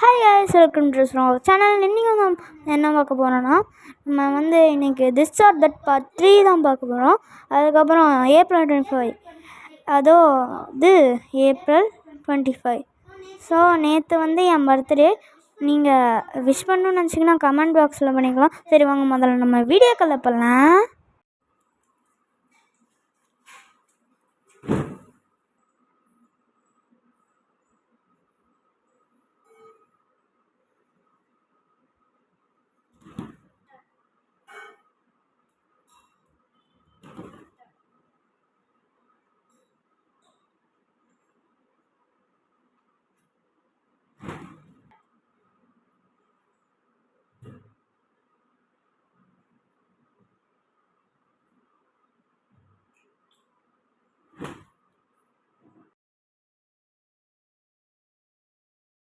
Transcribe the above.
Hi guys, welcome to channel. இன்றைக்கி என்ன பார்க்க போகிறோன்னா, நம்ம இன்றைக்கி திஸ் ஆர் தட் பார்ட் 3 தான் பார்க்க போகிறோம். அதுக்கப்புறம் ஏப்ரல் 25 ஏப்ரல் 25. ஸோ நேற்று என் பர்த்டே. நீங்கள் விஷ் பண்ணணும்னு நினச்சிங்கன்னா கமெண்ட் பாக்ஸில் பண்ணிக்கலாம். சரி வாங்க முதல்ல நம்ம வீடியோக்களை பண்ணலாம்.